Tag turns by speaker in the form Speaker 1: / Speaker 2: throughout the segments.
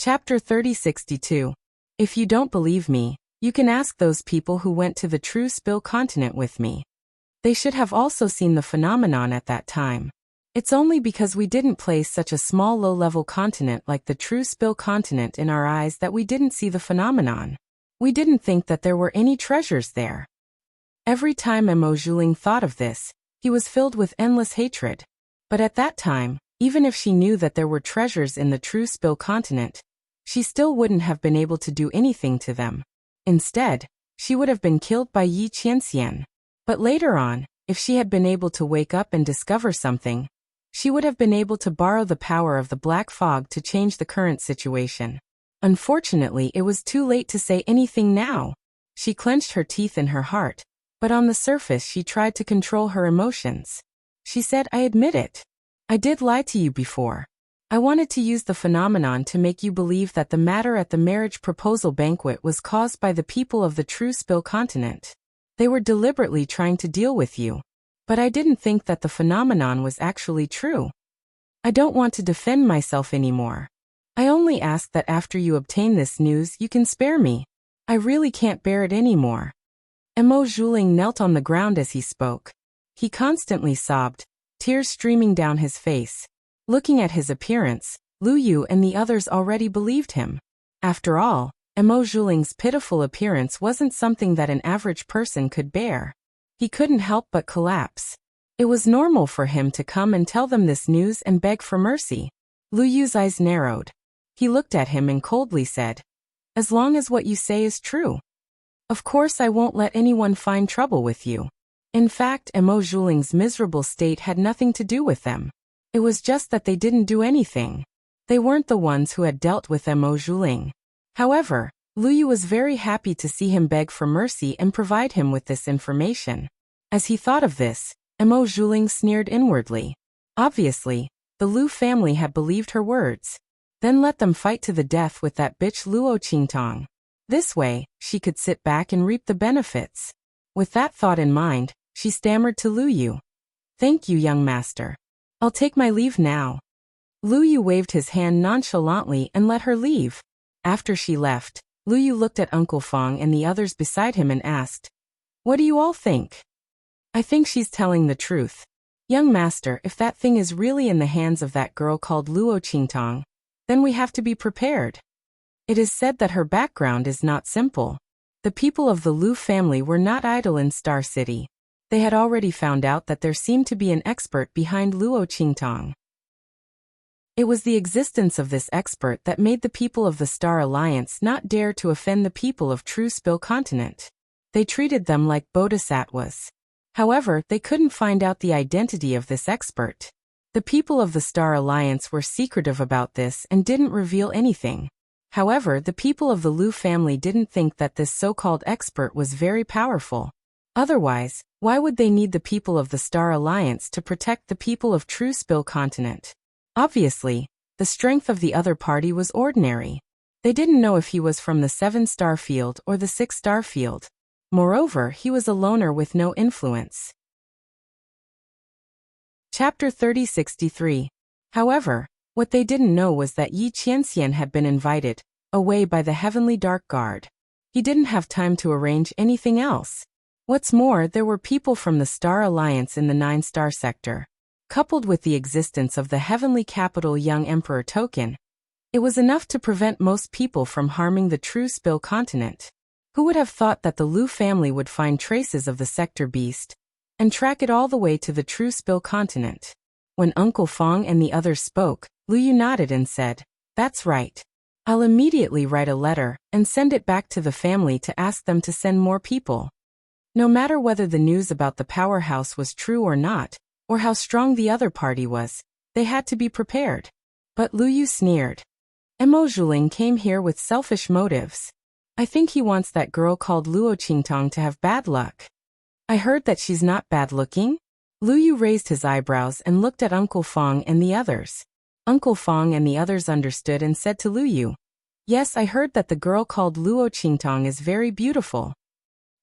Speaker 1: Chapter 3062. If you don't believe me, you can ask those people who went to the True Spill continent with me. They should have also seen the phenomenon at that time. It's only because we didn't place such a small low-level continent like the True Spill continent in our eyes that we didn't see the phenomenon. We didn't think that there were any treasures there. Every time Mo Zhuling thought of this, he was filled with endless hatred. But at that time, even if she knew that there were treasures in the True Spill continent, she still wouldn't have been able to do anything to them. Instead, she would have been killed by Yi Qianxian. But later on, if she had been able to wake up and discover something, she would have been able to borrow the power of the black fog to change the current situation. Unfortunately, it was too late to say anything now. She clenched her teeth in her heart, but on the surface she tried to control her emotions. She said, "I admit it. I did lie to you before. I wanted to use the phenomenon to make you believe that the matter at the marriage proposal banquet was caused by the people of the True Spill continent. They were deliberately trying to deal with you. But I didn't think that the phenomenon was actually true. I don't want to defend myself anymore. I only ask that after you obtain this news you can spare me. I really can't bear it anymore." Mo Zhuling knelt on the ground as he spoke. He constantly sobbed, tears streaming down his face. Looking at his appearance, Lu Yu and the others already believed him. After all, Mo Zhuling's pitiful appearance wasn't something that an average person could bear. He couldn't help but collapse. It was normal for him to come and tell them this news and beg for mercy. Lu Yu's eyes narrowed. He looked at him and coldly said, "As long as what you say is true. Of course I won't let anyone find trouble with you." In fact, Mo Zhuling's miserable state had nothing to do with them. It was just that they didn't do anything. They weren't the ones who had dealt with Mo Zhuling. However, Lu Yu was very happy to see him beg for mercy and provide him with this information. As he thought of this, Mo Zhuling sneered inwardly. Obviously, the Lu family had believed her words. Then let them fight to the death with that bitch Luo Qingtong. This way, she could sit back and reap the benefits. With that thought in mind, she stammered to Lu Yu, "Thank you, young master. I'll take my leave now." Lu Yu waved his hand nonchalantly and let her leave. After she left, Lu Yu looked at Uncle Fong and the others beside him and asked, "What do you all think?" "I think she's telling the truth. Young master, if that thing is really in the hands of that girl called Luo Qingtong, then we have to be prepared. It is said that her background is not simple. The people of the Lu family were not idle in Star City. They had already found out that there seemed to be an expert behind Luo Qingtong. It was the existence of this expert that made the people of the Star Alliance not dare to offend the people of True Spill continent. They treated them like bodhisattvas. However, they couldn't find out the identity of this expert. The people of the Star Alliance were secretive about this and didn't reveal anything. However, the people of the Lu family didn't think that this so-called expert was very powerful. Otherwise, why would they need the people of the Star Alliance to protect the people of True Spill continent? Obviously, the strength of the other party was ordinary. They didn't know if he was from the 7-star field or the 6-star field. Moreover, he was a loner with no influence. Chapter 3063. However, what they didn't know was that Yi Qianxian had been invited away by the Heavenly Dark Guard. He didn't have time to arrange anything else. What's more, there were people from the Star Alliance in the 9-star sector. Coupled with the existence of the Heavenly Capital Young Emperor token, it was enough to prevent most people from harming the True Spill continent. Who would have thought that the Lu family would find traces of the sector beast and track it all the way to the True Spill continent? When Uncle Fong and the others spoke, Lu Yu nodded and said, "That's right. I'll immediately write a letter and send it back to the family to ask them to send more people." No matter whether the news about the powerhouse was true or not, or how strong the other party was, they had to be prepared. But Lu Yu sneered. Mo Zhuling came here with selfish motives. I think he wants that girl called Luo Qingtong to have bad luck. I heard that she's not bad looking? Lu Yu raised his eyebrows and looked at Uncle Fong and the others. Uncle Fong and the others understood and said to Lu Yu, "Yes, I heard that the girl called Luo Qingtong is very beautiful."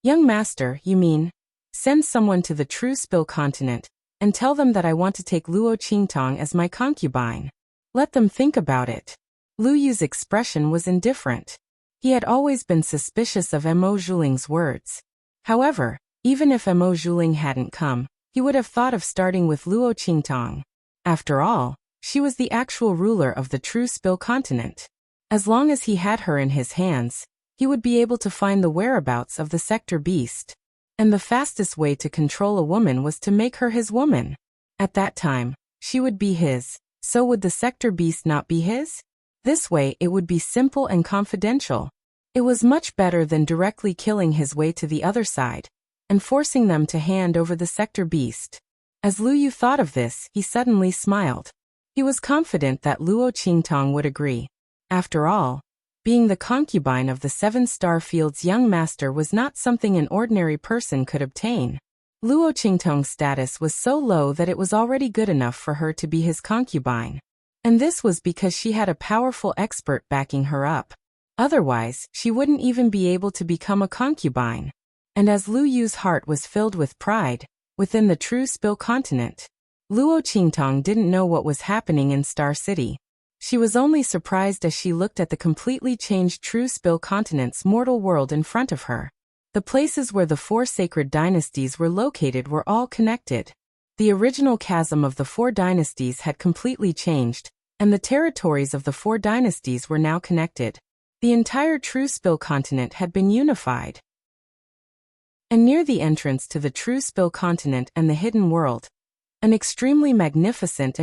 Speaker 1: "Young master, you mean? Send someone to the True Spill continent and tell them that I want to take Luo Qingtong as my concubine. Let them think about it." Lu Yu's expression was indifferent. He had always been suspicious of Mo Zhuling's words. However, even if Mo Zhuling hadn't come, he would have thought of starting with Luo Qingtong. After all, she was the actual ruler of the true Spill continent. As long as he had her in his hands, he would be able to find the whereabouts of the sector beast. And the fastest way to control a woman was to make her his woman. At that time, she would be his, so would the sector beast not be his? This way it would be simple and confidential. It was much better than directly killing his way to the other side, and forcing them to hand over the sector beast. As Lu Yu thought of this, he suddenly smiled. He was confident that Luo Qingtong would agree. After all, being the concubine of the 7-star field's young master was not something an ordinary person could obtain. Luo Qingtong's status was so low that it was already good enough for her to be his concubine. And this was because she had a powerful expert backing her up. Otherwise, she wouldn't even be able to become a concubine. And as Lu Yu's heart was filled with pride, within the true Spill continent, Luo Qingtong didn't know what was happening in Star City. She was only surprised as she looked at the completely changed true Spill continent's mortal world in front of her. The places where the 4 sacred dynasties were located were all connected. The original chasm of the 4 dynasties had completely changed, and the territories of the 4 dynasties were now connected. The entire true Spill continent had been unified. And near the entrance to the true Spill continent and the hidden world, an extremely magnificent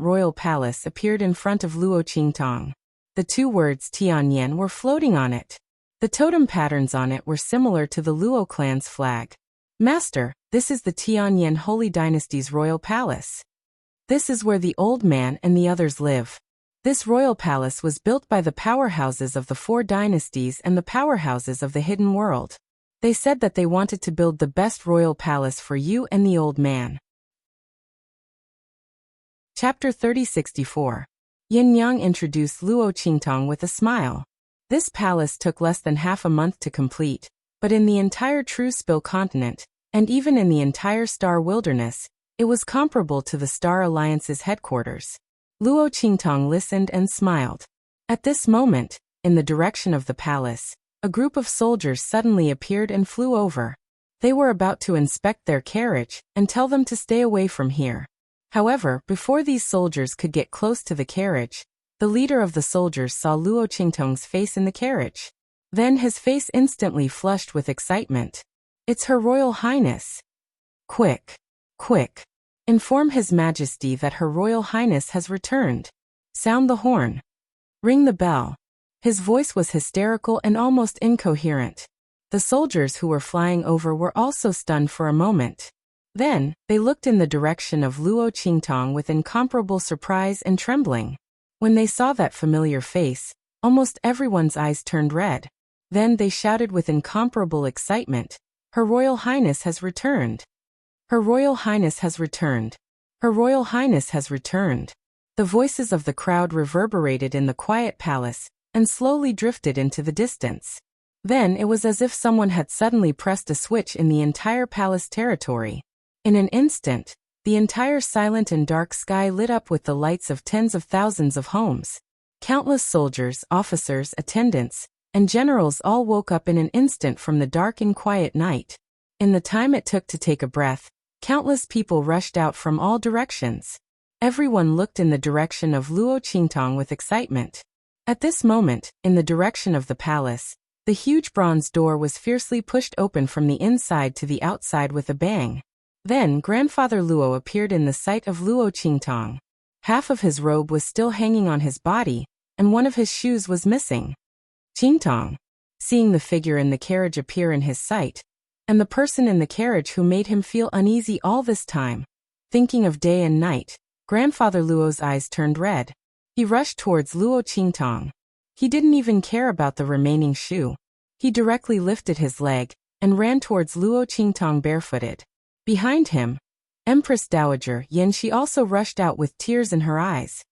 Speaker 1: royal palace appeared in front of Luo Qingtong. The 2 words Tianyan were floating on it. The totem patterns on it were similar to the Luo clan's flag. Master, this is the Tianyan Holy Dynasty's royal palace. This is where the old man and the others live. This royal palace was built by the powerhouses of the 4 dynasties and the powerhouses of the hidden world. They said that they wanted to build the best royal palace for you and the old man. Chapter 3064. Yin Yang introduced Luo Qingtong with a smile. This palace took less than half a month to complete, but in the entire true Spill continent, and even in the entire Star Wilderness, it was comparable to the Star Alliance's headquarters. Luo Qingtong listened and smiled. At this moment, in the direction of the palace, a group of soldiers suddenly appeared and flew over. They were about to inspect their carriage and tell them to stay away from here. However, before these soldiers could get close to the carriage, the leader of the soldiers saw Luo Qingtong's face in the carriage. Then his face instantly flushed with excitement. It's Her Royal Highness. Quick, quick. Inform His Majesty that Her Royal Highness has returned. Sound the horn. Ring the bell. His voice was hysterical and almost incoherent. The soldiers who were flying over were also stunned for a moment. Then, they looked in the direction of Luo Qingtong with incomparable surprise and trembling. When they saw that familiar face, almost everyone's eyes turned red. Then they shouted with incomparable excitement, Her Royal Highness has returned. Her Royal Highness has returned. Her Royal Highness has returned. The voices of the crowd reverberated in the quiet palace and slowly drifted into the distance. Then it was as if someone had suddenly pressed a switch in the entire palace territory. In an instant, the entire silent and dark sky lit up with the lights of tens of thousands of homes. Countless soldiers, officers, attendants, and generals all woke up in an instant from the dark and quiet night. In the time it took to take a breath, countless people rushed out from all directions. Everyone looked in the direction of Luo Qingtong with excitement. At this moment, in the direction of the palace, the huge bronze door was fiercely pushed open from the inside to the outside with a bang. Then Grandfather Luo appeared in the sight of Luo Qingtong. Half of his robe was still hanging on his body, and one of his shoes was missing. Qingtong, seeing the figure in the carriage appear in his sight, and the person in the carriage who made him feel uneasy all this time, thinking of day and night, Grandfather Luo's eyes turned red. He rushed towards Luo Qingtong. He didn't even care about the remaining shoe. He directly lifted his leg and ran towards Luo Qingtong barefooted. Behind him, Empress Dowager Yanxi also rushed out with tears in her eyes.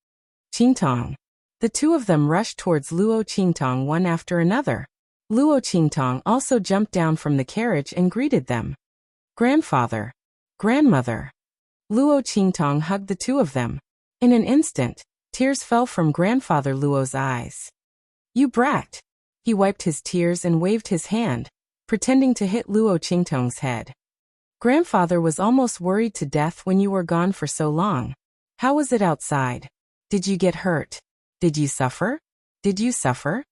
Speaker 1: Qingtong. The 2 of them rushed towards Luo Qingtong one after another. Luo Qingtong also jumped down from the carriage and greeted them. Grandfather. Grandmother. Luo Qingtong hugged the 2 of them. In an instant, Tears fell from Grandfather Luo's eyes. You brat! He wiped his tears and waved his hand, pretending to hit Luo Qingtong's head. Grandfather was almost worried to death when you were gone for so long. How was it outside? Did you get hurt? Did you suffer? Did you suffer?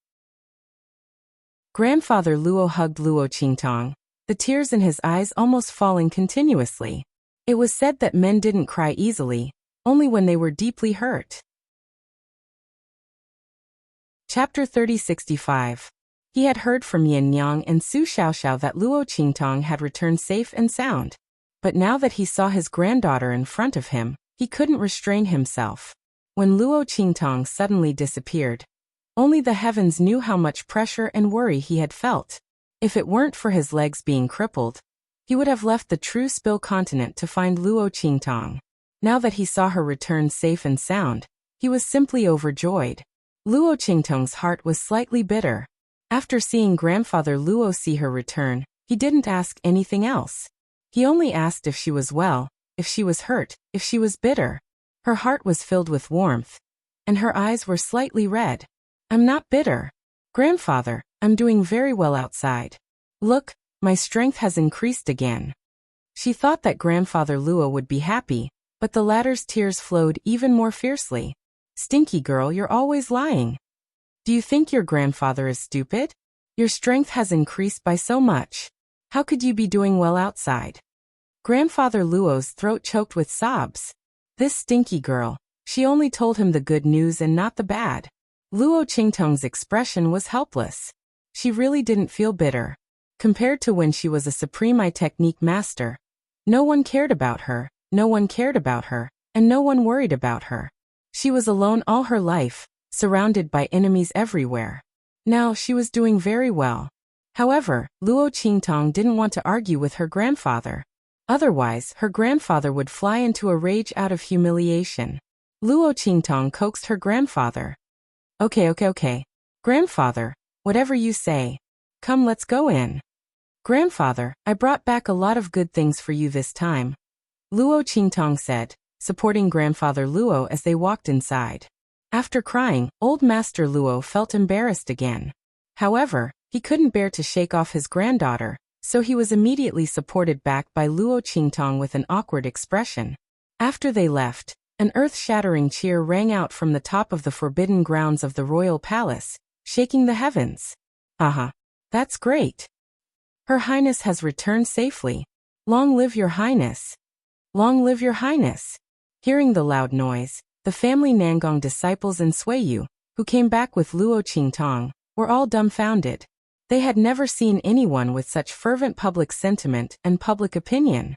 Speaker 1: Grandfather Luo hugged Luo Qingtong, the tears in his eyes almost falling continuously. It was said that men didn't cry easily, only when they were deeply hurt. Chapter 3065. He had heard from Yin Yang and Su Xiaoxiao that Luo Qingtong had returned safe and sound. But now that he saw his granddaughter in front of him, he couldn't restrain himself. When Luo Qingtong suddenly disappeared, only the heavens knew how much pressure and worry he had felt. If it weren't for his legs being crippled, he would have left the true Spill continent to find Luo Qingtong. Now that he saw her return safe and sound, he was simply overjoyed. Luo Qingtong's heart was slightly bitter. After seeing Grandfather Luo see her return, he didn't ask anything else. He only asked if she was well, if she was hurt, if she was bitter. Her heart was filled with warmth, and her eyes were slightly red. I'm not bitter. Grandfather, I'm doing very well outside. Look, my strength has increased again. She thought that Grandfather Luo would be happy, but the latter's tears flowed even more fiercely. Stinky girl, you're always lying. Do you think your grandfather is stupid? Your strength has increased by so much. How could you be doing well outside? Grandfather Luo's throat choked with sobs. This stinky girl, she only told him the good news and not the bad. Luo Qingtong's expression was helpless. She really didn't feel bitter. Compared to when she was a supreme technique master, no one cared about her, and no one worried about her. She was alone all her life, surrounded by enemies everywhere. Now she was doing very well. However, Luo Qingtong didn't want to argue with her grandfather. Otherwise, her grandfather would fly into a rage out of humiliation. Luo Qingtong coaxed her grandfather. Okay. Grandfather, whatever you say. Come, let's go in. Grandfather, I brought back a lot of good things for you this time, Luo Qingtong said, supporting Grandfather Luo as they walked inside. After crying, Old Master Luo felt embarrassed again. However, he couldn't bear to shake off his granddaughter, so he was immediately supported back by Luo Qingtong with an awkward expression. After they left, an earth-shattering cheer rang out from the top of the forbidden grounds of the royal palace, shaking the heavens. Haha, that's great. Her Highness has returned safely. Long live your Highness. Long live your Highness. Hearing the loud noise, the family Nangong disciples and Suiyu, who came back with Luo Qingtong, were all dumbfounded. They had never seen anyone with such fervent public sentiment and public opinion.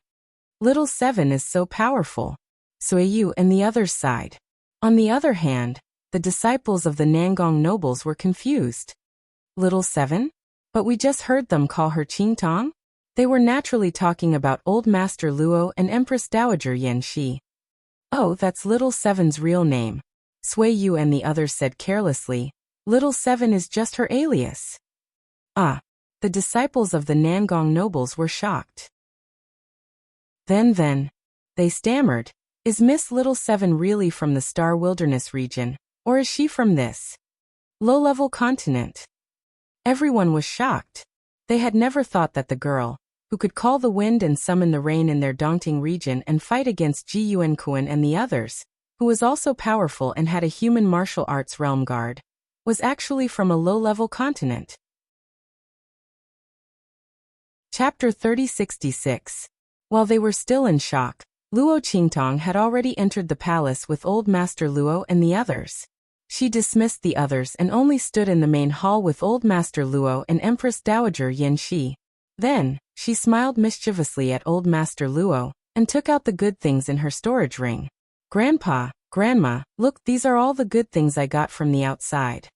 Speaker 1: Little Seven is so powerful. Suiyu and the others sighed. On the other hand, the disciples of the Nangong nobles were confused. Little Seven? But we just heard them call her Qingtong? They were naturally talking about Old Master Luo and Empress Dowager Yan Shi. Oh, that's Little Seven's real name. Suiyu and the others said carelessly. Little Seven is just her alias. Ah. The disciples of the Nangong nobles were shocked. Then, they stammered. Is Miss Little Seven really from the Star Wilderness region, or is she from this low-level continent? Everyone was shocked. They had never thought that the girl, who could call the wind and summon the rain in their Dongting region and fight against Ji Yuankuan and the others, who was also powerful and had a human martial arts realm guard, was actually from a low-level continent. Chapter 3066. While they were still in shock, Luo Qingtong had already entered the palace with Old Master Luo and the others. She dismissed the others and only stood in the main hall with Old Master Luo and Empress Dowager Yan Shi. Then, she smiled mischievously at Old Master Luo, and took out the good things in her storage ring. Grandpa, Grandma, look, these are all the good things I got from the outside.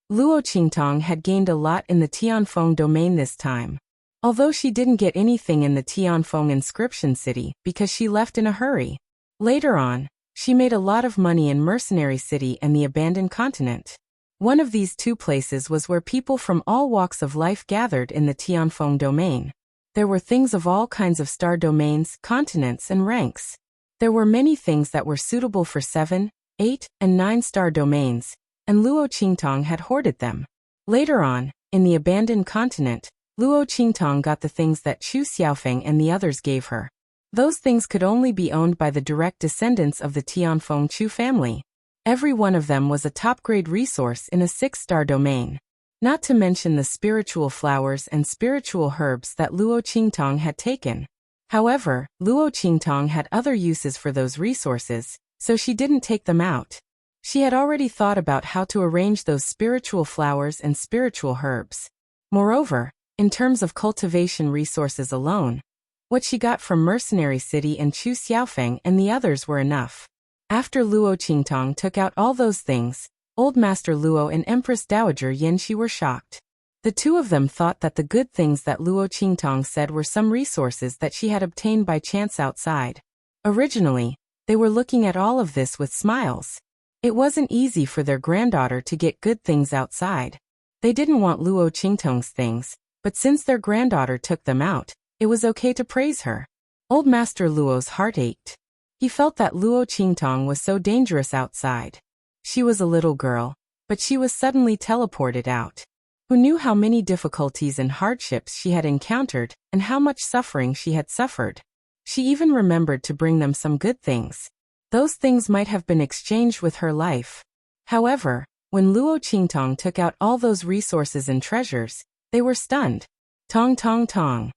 Speaker 1: Luo Qingtong had gained a lot in the Tianfeng domain this time. Although she didn't get anything in the Tianfeng inscription city because she left in a hurry. Later on, she made a lot of money in Mercenary City and the Abandoned Continent. One of these two places was where people from all walks of life gathered in the Tianfeng domain. There were things of all kinds of star domains, continents, and ranks. There were many things that were suitable for 7, 8, and 9-star domains, and Luo Qingtong had hoarded them. Later on, in the abandoned continent, Luo Qingtong got the things that Chu Xiaofeng and the others gave her. Those things could only be owned by the direct descendants of the Tianfeng Chu family. Every one of them was a top-grade resource in a 6-star domain. Not to mention the spiritual flowers and spiritual herbs that Luo Qingtong had taken. However, Luo Qingtong had other uses for those resources, so she didn't take them out. She had already thought about how to arrange those spiritual flowers and spiritual herbs. Moreover, in terms of cultivation resources alone, what she got from Mercenary City and Chu Xiaofeng and the others were enough. After Luo Qingtong took out all those things, Old Master Luo and Empress Dowager Yanxi were shocked. The two of them thought that the good things that Luo Qingtong said were some resources that she had obtained by chance outside. Originally, they were looking at all of this with smiles. It wasn't easy for their granddaughter to get good things outside. They didn't want Luo Qingtong's things, but since their granddaughter took them out, it was okay to praise her. Old Master Luo's heart ached. He felt that Luo Qingtong was so dangerous outside. She was a little girl, but she was suddenly teleported out. Who knew how many difficulties and hardships she had encountered and how much suffering she had suffered? She even remembered to bring them some good things. Those things might have been exchanged with her life. However, when Luo Qingtong took out all those resources and treasures, they were stunned. Tong tong tong.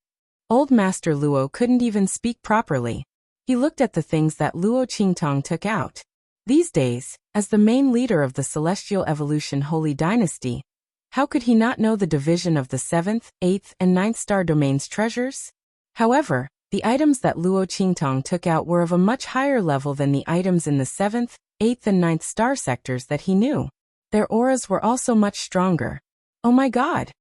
Speaker 1: Old Master Luo couldn't even speak properly. He looked at the things that Luo Qingtong took out. These days, as the main leader of the Celestial Evolution Holy Dynasty, how could he not know the division of the 7th, 8th, and 9th-star domains treasures? However, the items that Luo Qingtong took out were of a much higher level than the items in the 7th, 8th, and 9th star sectors that he knew. Their auras were also much stronger. Oh my God!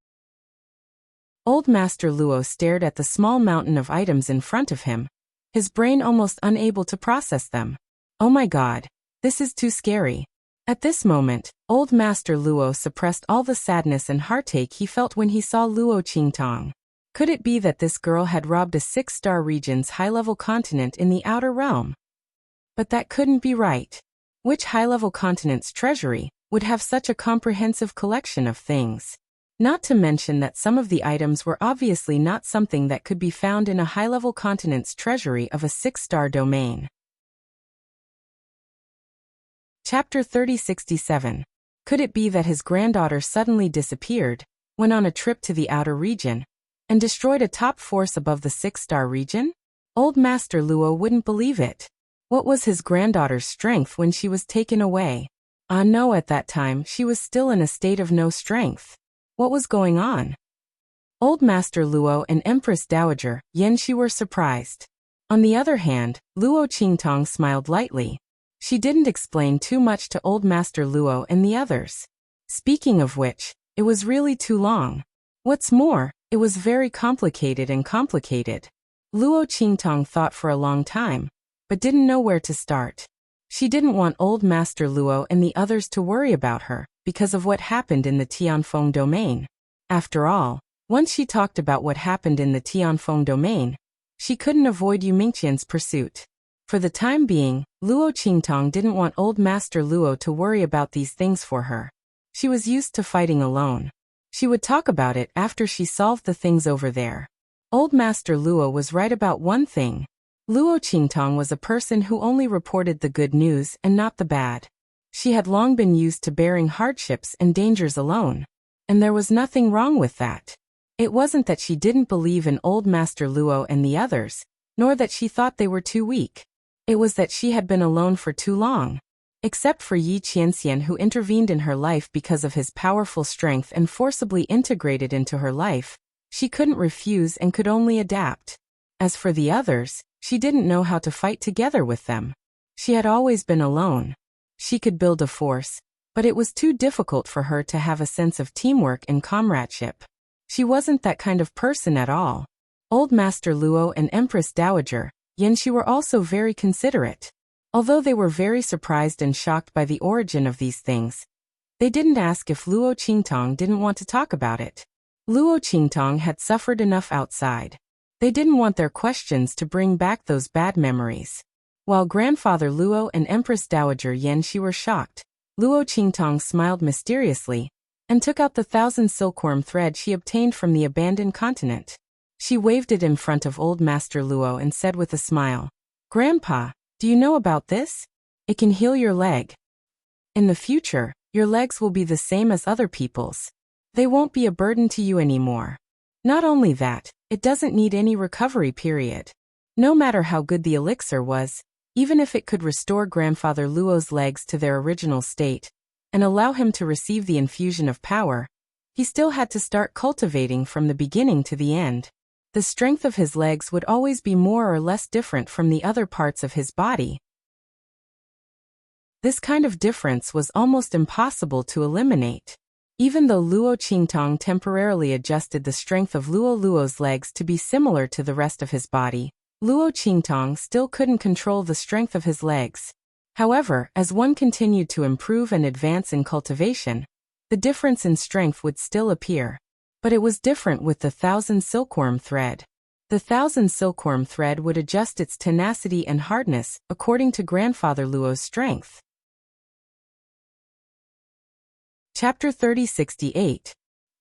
Speaker 1: Old Master Luo stared at the small mountain of items in front of him, his brain almost unable to process them. Oh my God! This is too scary. At this moment, Old Master Luo suppressed all the sadness and heartache he felt when he saw Luo Qingtong. Could it be that this girl had robbed a 6-star region's high-level continent in the outer realm? But that couldn't be right. Which high-level continent's treasury would have such a comprehensive collection of things? Not to mention that some of the items were obviously not something that could be found in a high-level continent's treasury of a 6-star domain. Chapter 3067. Could it be that his granddaughter suddenly disappeared, went on a trip to the outer region, and destroyed a top force above the 6-star region? Old Master Luo wouldn't believe it. What was his granddaughter's strength when she was taken away? Ah no, at that time she was still in a state of no strength. What was going on? Old Master Luo and Empress Dowager Yanxi were surprised. On the other hand, Luo Qingtong smiled lightly. She didn't explain too much to Old Master Luo and the others. Speaking of which, it was really too long. What's more, it was very complicated. Luo Qingtong thought for a long time, but didn't know where to start. She didn't want Old Master Luo and the others to worry about her because of what happened in the Tianfeng domain. After all, once she talked about what happened in the Tianfeng domain, she couldn't avoid Yu Mingqian's pursuit. For the time being, Luo Qingtong didn't want Old Master Luo to worry about these things for her. She was used to fighting alone. She would talk about it after she solved the things over there. Old Master Luo was right about one thing. Luo Qingtong was a person who only reported the good news and not the bad. She had long been used to bearing hardships and dangers alone. And there was nothing wrong with that. It wasn't that she didn't believe in Old Master Luo and the others, nor that she thought they were too weak. It was that she had been alone for too long. Except for Yi Qianxian, who intervened in her life because of his powerful strength and forcibly integrated into her life, she couldn't refuse and could only adapt. As for the others, she didn't know how to fight together with them. She had always been alone. She could build a force, but it was too difficult for her to have a sense of teamwork and comradeship. She wasn't that kind of person at all. Old Master Luo and Empress Dowager Yanxi were also very considerate. Although they were very surprised and shocked by the origin of these things, they didn't ask if Luo Qingtong didn't want to talk about it. Luo Qingtong had suffered enough outside. They didn't want their questions to bring back those bad memories. While Grandfather Luo and Empress Dowager Yanxi were shocked, Luo Qingtong smiled mysteriously and took out the 1,000 silkworm thread she obtained from the abandoned continent. She waved it in front of Old Master Luo and said with a smile, "Grandpa, do you know about this? It can heal your leg. In the future, your legs will be the same as other people's. They won't be a burden to you anymore. Not only that, it doesn't need any recovery period. No matter how good the elixir was, even if it could restore Grandfather Luo's legs to their original state and allow him to receive the infusion of power, he still had to start cultivating from the beginning to the end. The strength of his legs would always be more or less different from the other parts of his body. This kind of difference was almost impossible to eliminate. Even though Luo Qingtong temporarily adjusted the strength of Luo's legs to be similar to the rest of his body, Luo Qingtong still couldn't control the strength of his legs. However, as one continued to improve and advance in cultivation, the difference in strength would still appear. But it was different with the 1,000 silkworm thread. The 1,000 silkworm thread would adjust its tenacity and hardness according to Grandfather Luo's strength. Chapter 3068.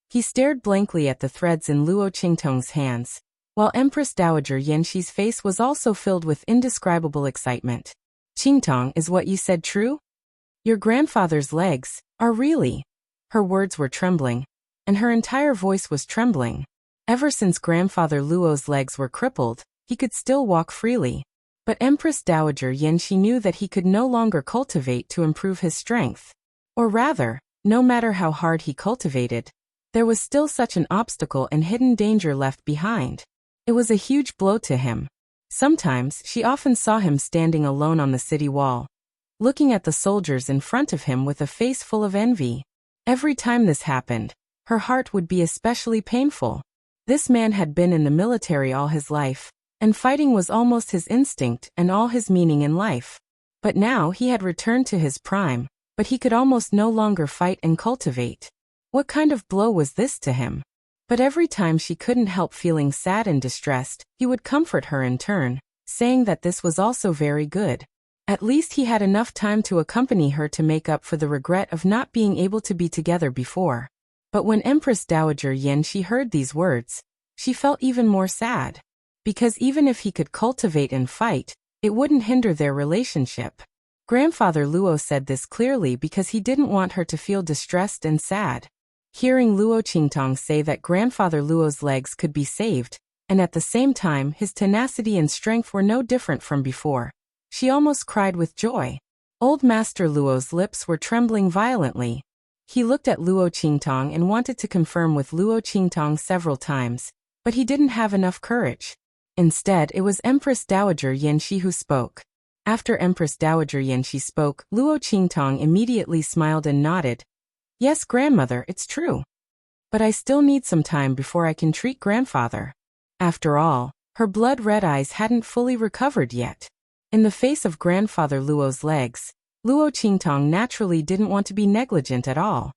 Speaker 1: He stared blankly at the threads in Luo Qingtong's hands, while Empress Dowager Yanxi's face was also filled with indescribable excitement. "Qingtong, is what you said true? Your grandfather's legs are really..." Her words were trembling, and her entire voice was trembling. Ever since Grandfather Luo's legs were crippled, he could still walk freely. But Empress Dowager Yanxi knew that he could no longer cultivate to improve his strength. Or rather, no matter how hard he cultivated, there was still such an obstacle and hidden danger left behind. It was a huge blow to him. Sometimes she often saw him standing alone on the city wall, looking at the soldiers in front of him with a face full of envy. Every time this happened, her heart would be especially painful. This man had been in the military all his life, and fighting was almost his instinct and all his meaning in life. But now he had returned to his prime, but he could almost no longer fight and cultivate. What kind of blow was this to him? But every time she couldn't help feeling sad and distressed, he would comfort her in turn, saying that this was also very good. At least he had enough time to accompany her to make up for the regret of not being able to be together before. But when Empress Dowager Yanxi heard these words, she felt even more sad. Because even if he could cultivate and fight, it wouldn't hinder their relationship. Grandfather Luo said this clearly because he didn't want her to feel distressed and sad. Hearing Luo Qingtong say that Grandfather Luo's legs could be saved, and at the same time his tenacity and strength were no different from before, she almost cried with joy. Old Master Luo's lips were trembling violently. He looked at Luo Qingtong and wanted to confirm with Luo Qingtong several times, but he didn't have enough courage. Instead, it was Empress Dowager Yanxi who spoke. After Empress Dowager Yanxi spoke, Luo Qingtong immediately smiled and nodded. "Yes, grandmother, it's true. But I still need some time before I can treat grandfather." After all, her blood-red eyes hadn't fully recovered yet. In the face of Grandfather Luo's legs, Luo Qingtong naturally didn't want to be negligent at all.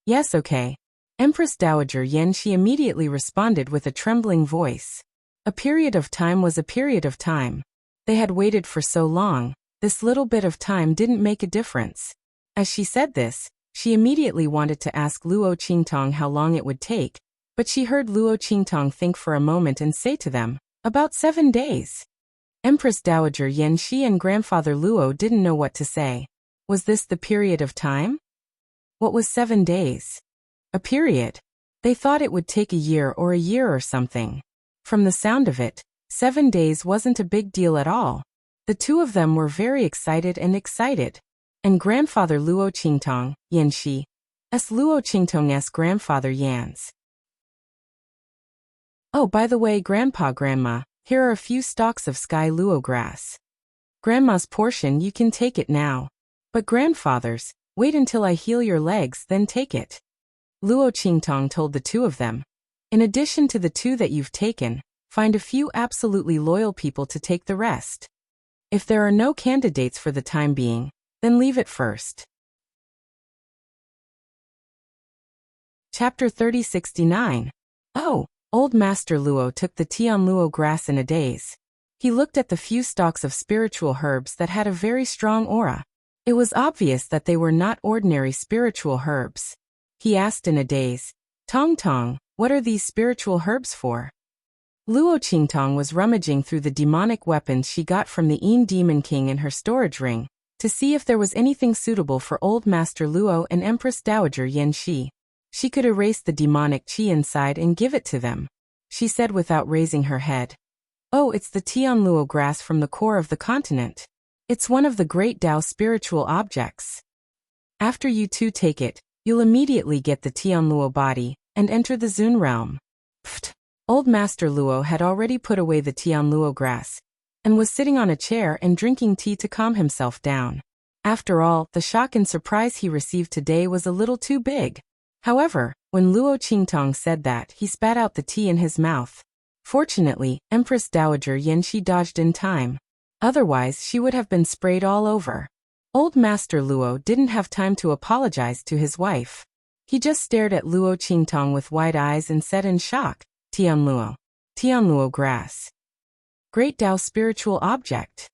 Speaker 1: "Yes, okay." Empress Dowager Yanxi immediately responded with a trembling voice. A period of time was a period of time. They had waited for so long, this little bit of time didn't make a difference. As she said this, she immediately wanted to ask Luo Qingtong how long it would take, but she heard Luo Qingtong think for a moment and say to them, "About 7 days." Empress Dowager Yanxi and Grandfather Luo didn't know what to say. Was this the period of time? What was 7 days? A period? They thought it would take a year or something. From the sound of it, 7 days wasn't a big deal at all. The two of them were very excited. And Grandfather Luo Qingtong, Yanxi, Luo Qingtong's grandfather Yan's. "Oh, by the way, Grandma, here are a few stalks of sky luo grass. Grandma's portion, you can take it now. But grandfather's, wait until I heal your legs, then take it." Luo Qingtong told the two of them. "In addition to the 2 that you've taken, find a few absolutely loyal people to take the rest. If there are no candidates for the time being, then leave it first." Chapter 3069. Oh, Old Master Luo took the Tian Luo grass in a daze. He looked at the few stalks of spiritual herbs that had a very strong aura. It was obvious that they were not ordinary spiritual herbs. He asked in a daze, "Tong Tong, what are these spiritual herbs for?" Luo Qingtong was rummaging through the demonic weapons she got from the Yin Demon King in her storage ring, to see if there was anything suitable for Old Master Luo and Empress Dowager Yan Shi. She could erase the demonic qi inside and give it to them. She said without raising her head, "Oh, it's the Tianluo grass from the core of the continent. It's one of the great Dao spiritual objects. After you two take it, you'll immediately get the Tianluo body, and enter the Zun realm." Pfft! Old Master Luo had already put away the Tianluo grass, and was sitting on a chair and drinking tea to calm himself down. After all, the shock and surprise he received today was a little too big. However, when Luo Qingtong said that, he spat out the tea in his mouth. Fortunately, Empress Dowager Yan Shi dodged in time. Otherwise, she would have been sprayed all over. Old Master Luo didn't have time to apologize to his wife. He just stared at Luo Qingtong with wide eyes and said in shock, "Tianluo. Tianluo grass. Great Dao spiritual object."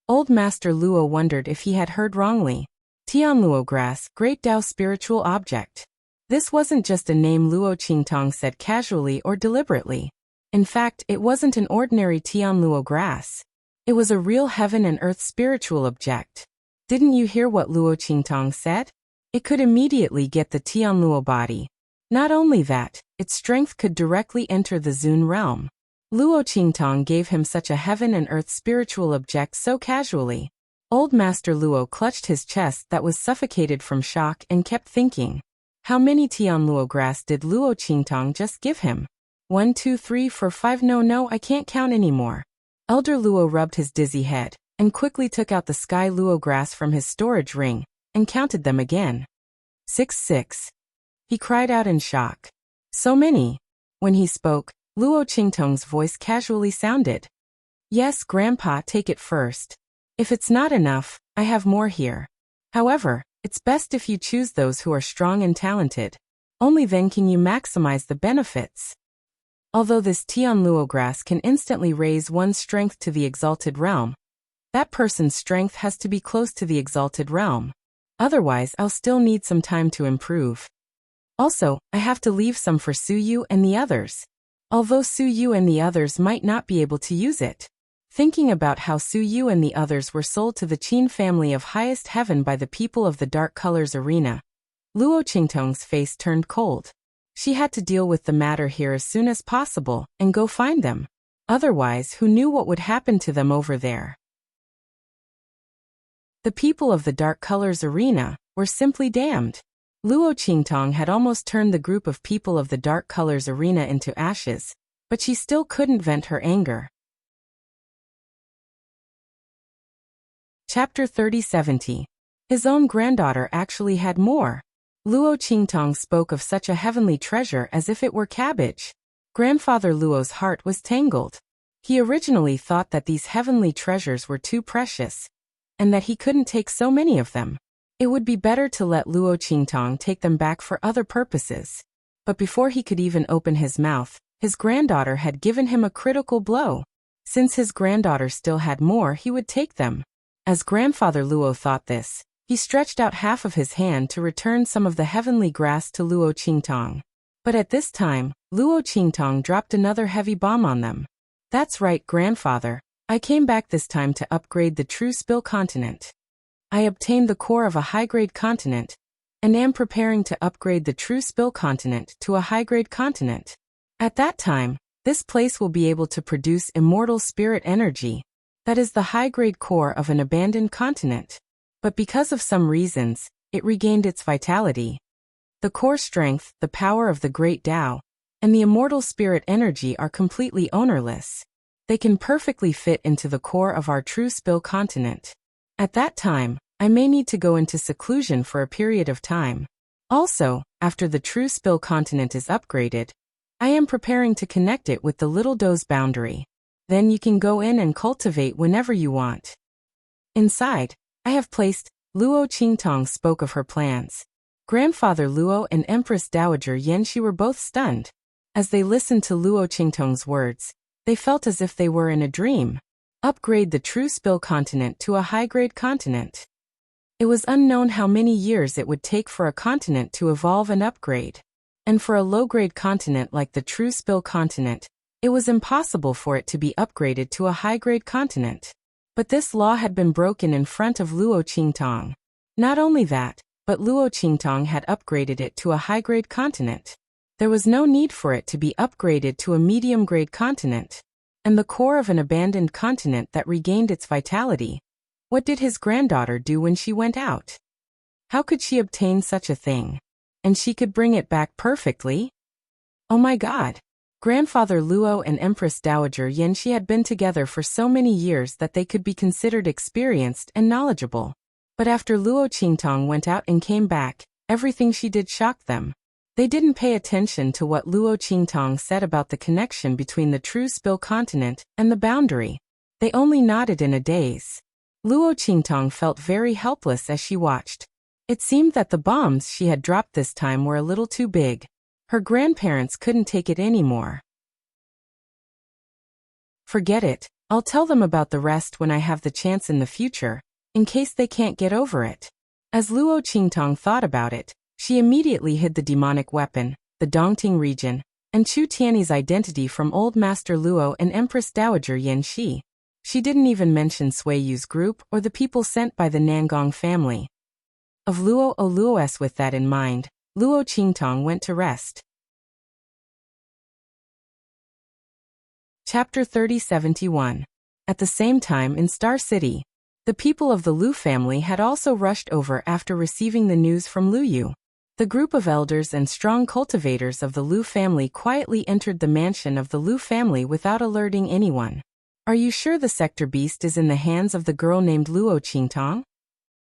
Speaker 1: Old Master Luo wondered if he had heard wrongly. Tianluo grass, Great Dao spiritual object. This wasn't just a name Luo Qingtong said casually or deliberately. In fact, it wasn't an ordinary Tianluo grass. It was a real heaven and earth spiritual object. Didn't you hear what Luo Qingtong said? It could immediately get the Tianluo body. Not only that, its strength could directly enter the Zun realm. Luo Qingtong gave him such a heaven and earth spiritual object so casually. Old Master Luo clutched his chest that was suffocated from shock and kept thinking. How many Tianluo grass did Luo Qingtong just give him? 1, 2, 3, 4, 5. No, I can't count anymore. Elder Luo rubbed his dizzy head, and quickly took out the sky Luo grass from his storage ring, and counted them again. 6. He cried out in shock. So many. When he spoke, Luo Qingtong's voice casually sounded. "Yes, Grandpa, take it first. If it's not enough, I have more here. However, it's best if you choose those who are strong and talented. Only then can you maximize the benefits." Although this Tianluo grass can instantly raise one's strength to the exalted realm, that person's strength has to be close to the exalted realm. Otherwise, I'll still need some time to improve. Also, I have to leave some for Su Yu and the others. Although Su Yu and the others might not be able to use it. Thinking about how Su Yu and the others were sold to the Qin family of highest heaven by the people of the Dark Colors Arena, Luo Qingtong's face turned cold. She had to deal with the matter here as soon as possible, and go find them. Otherwise, who knew what would happen to them over there? The people of the Dark Colors Arena were simply damned. Luo Qingtong had almost turned the group of people of the Dark Colors Arena into ashes, but she still couldn't vent her anger. Chapter 30-70. His own granddaughter actually had more. Luo Qingtong spoke of such a heavenly treasure as if it were cabbage. Grandfather Luo's heart was tangled. He originally thought that these heavenly treasures were too precious, and that he couldn't take so many of them. It would be better to let Luo Qingtong take them back for other purposes. But before he could even open his mouth, his granddaughter had given him a critical blow. Since his granddaughter still had more, he would take them. As Grandfather Luo thought this, he stretched out half of his hand to return some of the heavenly grass to Luo Qingtong. But at this time, Luo Qingtong dropped another heavy bomb on them. "That's right, Grandfather. I came back this time to upgrade the true Spill continent. I obtained the core of a high-grade continent, and am preparing to upgrade the true Spill continent to a high-grade continent. At that time, this place will be able to produce immortal spirit energy. That is the high-grade core of an abandoned continent. But because of some reasons, it regained its vitality. The core strength, the power of the great Dao, and the immortal spirit energy are completely ownerless. They can perfectly fit into the core of our true Spill continent. At that time, I may need to go into seclusion for a period of time. Also, after the true Spill continent is upgraded, I am preparing to connect it with the Little Doe's boundary. Then you can go in and cultivate whenever you want. Inside, I have placed." Luo Qingtong spoke of her plans. Grandfather Luo and Empress Dowager Yan Shi were both stunned. As they listened to Luo Qingtong's words, they felt as if they were in a dream. Upgrade the true spill continent to a high-grade continent. It was unknown how many years it would take for a continent to evolve and upgrade. And for a low-grade continent like the true spill continent, it was impossible for it to be upgraded to a high-grade continent. But this law had been broken in front of Luo Qingtong. Not only that, but Luo Qingtong had upgraded it to a high-grade continent. There was no need for it to be upgraded to a medium-grade continent. And the core of an abandoned continent that regained its vitality. What did his granddaughter do when she went out? How could she obtain such a thing? And she could bring it back perfectly? Oh my God! Grandfather Luo and Empress Dowager Yanxi had been together for so many years that they could be considered experienced and knowledgeable. But after Luo Qingtong went out and came back, everything she did shocked them. They didn't pay attention to what Luo Qingtong said about the connection between the true spill continent and the boundary. They only nodded in a daze. Luo Qingtong felt very helpless as she watched. It seemed that the bombs she had dropped this time were a little too big. Her grandparents couldn't take it anymore. Forget it, I'll tell them about the rest when I have the chance in the future, in case they can't get over it. As Luo Qingtong thought about it, she immediately hid the demonic weapon, the Dongting region, and Chu Tianyi's identity from Old Master Luo and Empress Dowager Yanxi. She didn't even mention Sui Yu's group or the people sent by the Nangong family. Of Luo Luos. With that in mind, Luo Qingtong went to rest. Chapter 3071. At the same time in Star City, the people of the Lu family had also rushed over after receiving the news from Lu Yu. The group of elders and strong cultivators of the Lu family quietly entered the mansion of the Lu family without alerting anyone. Are you sure the sector beast is in the hands of the girl named Luo Qingtong?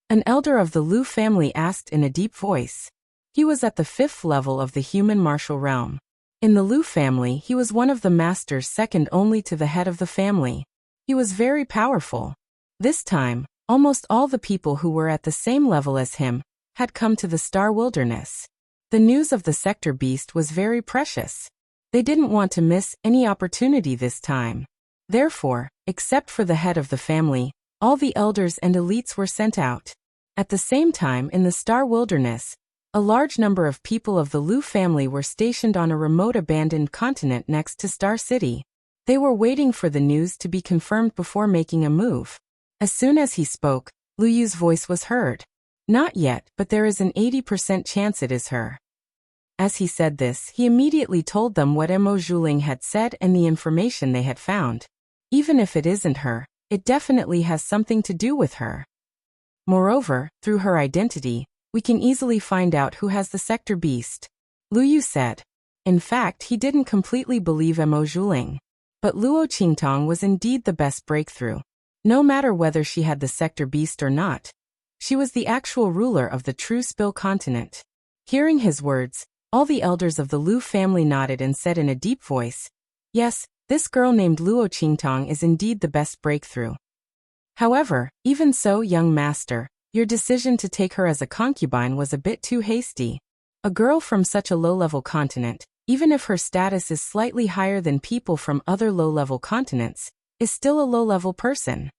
Speaker 1: An elder of the Lu family asked in a deep voice. He was at the 5th level of the human martial realm. In the Lu family, he was one of the masters second only to the head of the family. He was very powerful. This time, almost all the people who were at the same level as him had come to the Star Wilderness. The news of the sector beast was very precious. They didn't want to miss any opportunity this time. Therefore, except for the head of the family, all the elders and elites were sent out. At the same time in the Star Wilderness, a large number of people of the Lu family were stationed on a remote abandoned continent next to Star City. They were waiting for the news to be confirmed before making a move. As soon as he spoke, Lu Yu's voice was heard. Not yet, but there is an 80% chance it is her. As he said this, he immediately told them what Mo Zhuling had said and the information they had found. Even if it isn't her, it definitely has something to do with her. Moreover, through her identity, we can easily find out who has the sector beast. Lu Yu said. In fact, he didn't completely believe Mo Zhuling. But Luo Qingtong was indeed the best breakthrough. No matter whether she had the sector beast or not, she was the actual ruler of the true spill continent. Hearing his words, all the elders of the Lu family nodded and said in a deep voice, yes, this girl named Luo Qingtong is indeed the best breakthrough. However, even so, young master, your decision to take her as a concubine was a bit too hasty. A girl from such a low-level continent, even if her status is slightly higher than people from other low-level continents, is still a low-level person.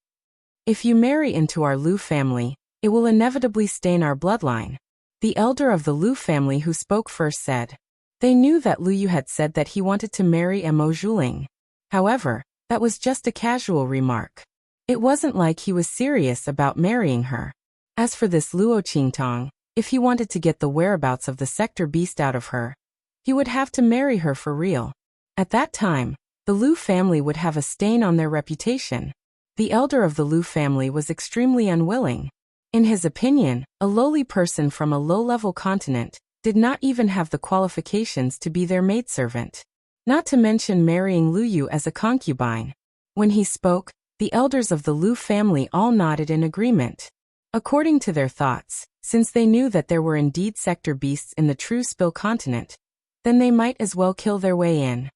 Speaker 1: If you marry into our Lu family, it will inevitably stain our bloodline. The elder of the Lu family who spoke first said. They knew that Lu Yu had said that he wanted to marry Mo Zhuling. However, that was just a casual remark. It wasn't like he was serious about marrying her. As for this Luo Qingtong, if he wanted to get the whereabouts of the sector beast out of her, he would have to marry her for real. At that time, the Lu family would have a stain on their reputation. The elder of the Lu family was extremely unwilling. In his opinion, a lowly person from a low-level continent did not even have the qualifications to be their maidservant. Not to mention marrying Lu Yu as a concubine. When he spoke, the elders of the Lu family all nodded in agreement. According to their thoughts, since they knew that there were indeed sector beasts in the true spill continent, then they might as well kill their way in.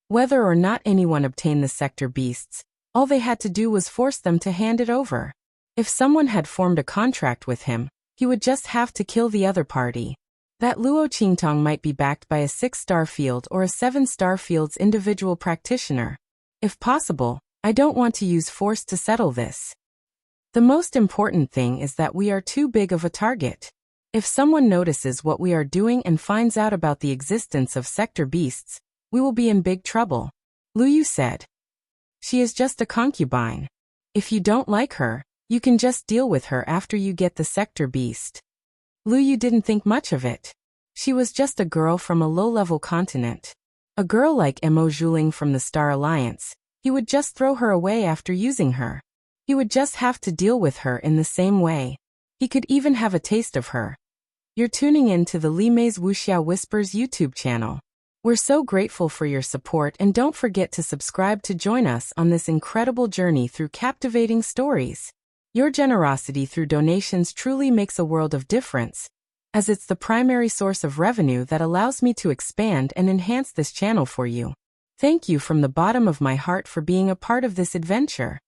Speaker 1: Whether or not anyone obtained the sector beasts, all they had to do was force them to hand it over. If someone had formed a contract with him, he would just have to kill the other party. That Luo Qingtong might be backed by a 6-star field or a 7-star field's individual practitioner. If possible, I don't want to use force to settle this. The most important thing is that we are too big of a target. If someone notices what we are doing and finds out about the existence of sector beasts, we will be in big trouble. Lu Yu said. She is just a concubine. If you don't like her, you can just deal with her after you get the sector beast. Lu Yu didn't think much of it. She was just a girl from a low-level continent. A girl like Mo Zhuling from the Star Alliance. He would just throw her away after using her. He would just have to deal with her in the same way. He could even have a taste of her. You're tuning in to the Li Mei's Wuxia Whispers YouTube channel. We're so grateful for your support, and don't forget to subscribe to join us on this incredible journey through captivating stories. Your generosity through donations truly makes a world of difference, as it's the primary source of revenue that allows me to expand and enhance this channel for you. Thank you from the bottom of my heart for being a part of this adventure.